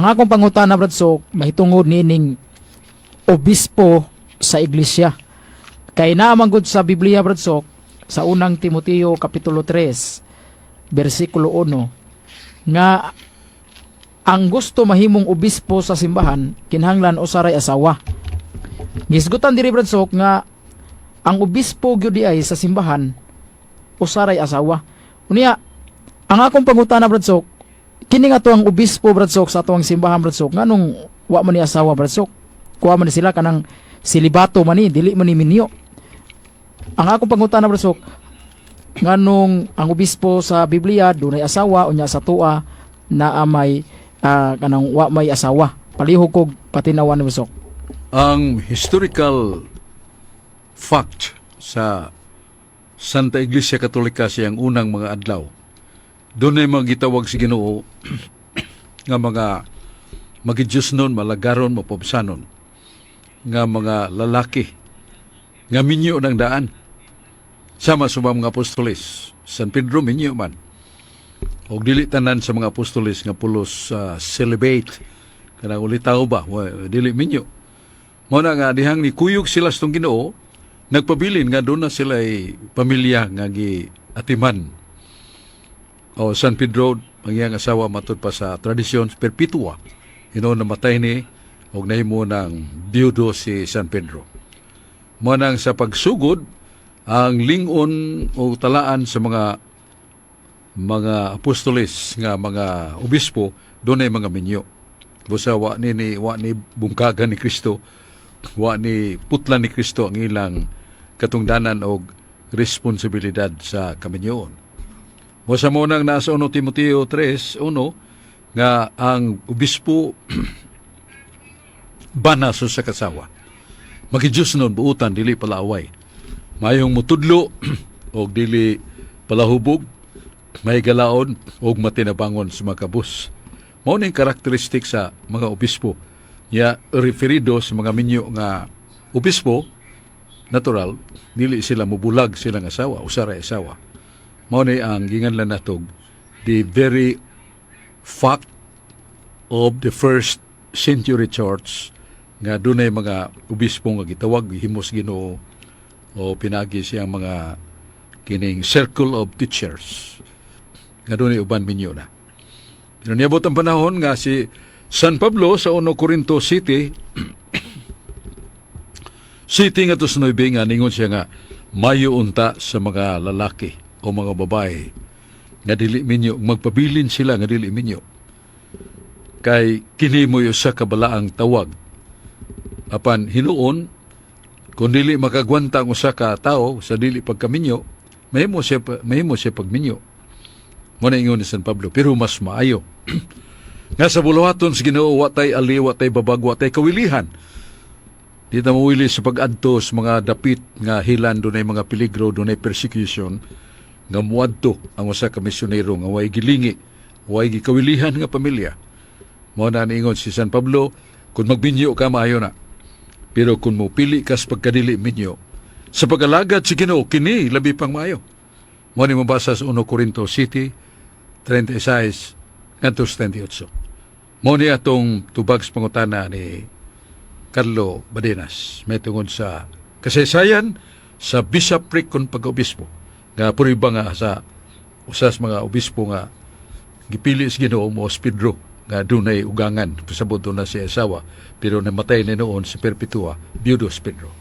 ang akong pangutana bradsok mahitungod nining obispo sa iglesia. Kay naamang gud sa Biblia bradsok sa unang Timoteo kapitulo 3 bersikulo 1 nga ang gusto mahimong obispo sa simbahan kinahanglan usaray asawa. Gisgutan diri bradsok nga ang obispo gyud di ay sa simbahan usaray asawa. Unya ang akong pangutana bradsok kini nga to ang obispo bradsok sa atong simbahan bradsok nganong wa man ni asawa bradsok. Kuha man ni sila kanang silibato man ni dili man ni minyo. Ang akong pangutana bradsok nganong ang obispo sa Biblia dunay asawa unya sa tua na may kanang wa may asawa. Palihog kog patinawan ni bradsok. Ang historical fact sa Santa Iglesia Katolika siyang unang mga adlaw, doon ay mga gitawag si Ginoo nga mga magidiyos nun, malagaron, mapobsanon, nga mga lalaki, nga minyo ng daan. Sama sa mga apostoles, San Pedro minyo man. O dili tanan sa mga apostoles nga pulos celibate, kanang ulitaw ba, dili minyo. Muna nga dihang ni kuyog sila sa Ginoo, nagpabilin nga doon na sila ay pamilya nga giatiman. O San Pedro, ang iyang asawa matud pa sa tradisyon perpetua. Namatay ni o nahimo ng biyudo si San Pedro. Muna sa pagsugod, ang lingon o talaan sa mga apostoles nga mga obispo, doon ay mga minyo. Busa wa ni bungkagan ni Kristo, wa ni putlan ni Kristo ang ilang katungdanan o responsibilidad sa kaminyoon. Mo sa munang nasa 1 Timoteo 3:1 nga ang obispo banaso sa kasawa. Magidiyos nun buutan dili palaaway. Mayong mutudlo o dili palahubog, may galaon o matinabangon sa mga kabus. Mao ning karakteristik sa mga obispo. Ya referido sa mga minyo nga obispo, natural, dili sila mubulag silang asawa, usaray asawa. Mao ni ang ginganlan natog the very fact of the first century church nga dunay mga obispo nga gitawag himos Ginoo o pinagi siyang mga kining circle of teachers nga dunay uban minyo na. Pero niabot ang panahon nga si San Pablo sa 1 Corinto City nga to sa 9 nga ningon siya nga mayo unta sa mga lalaki o mga babae nga dili minyo, magpabilin sila nga dili minyo. Kay kini mo sa kabalaang tawag. Apan hinuon, kung dili makagwanta ang usa ka tao sa dili pagkaminyo, mahimo siya pagminyo. Muna ingon ni San Pablo, pero mas maayo. Nga sa buluhaton sa Ginoo watay ali, watay babag, watay kawilihan. Di ta mawili sa pag-adto sa mga dapit nga hilan dunay mga peligro, dunay persecution nga muadto ang usa ka misyonero nga way gilingi, way gikawilihan nga pamilya. Mao na niingon si San Pablo, kung magbinyo ka maayo na. Pero kung mo pili ka sa pagkadili minyo, sa pag-alagad si Ginoo kini labi pang maayo. Mao ni mabasa sa 1 Corinto City 36 ngadto 38. Mao ni atong tubag sa pangutana ni Carlo Badenas may tungod sa kasaysayan sa bishopric kon pag-obispo nga puriba nga sa usas mga obispo nga gipili sa Ginoo mo si Pedro nga dunay ugangan pasabot na si asawa pero namatay ni noon si Perpetua biyudo si Pedro.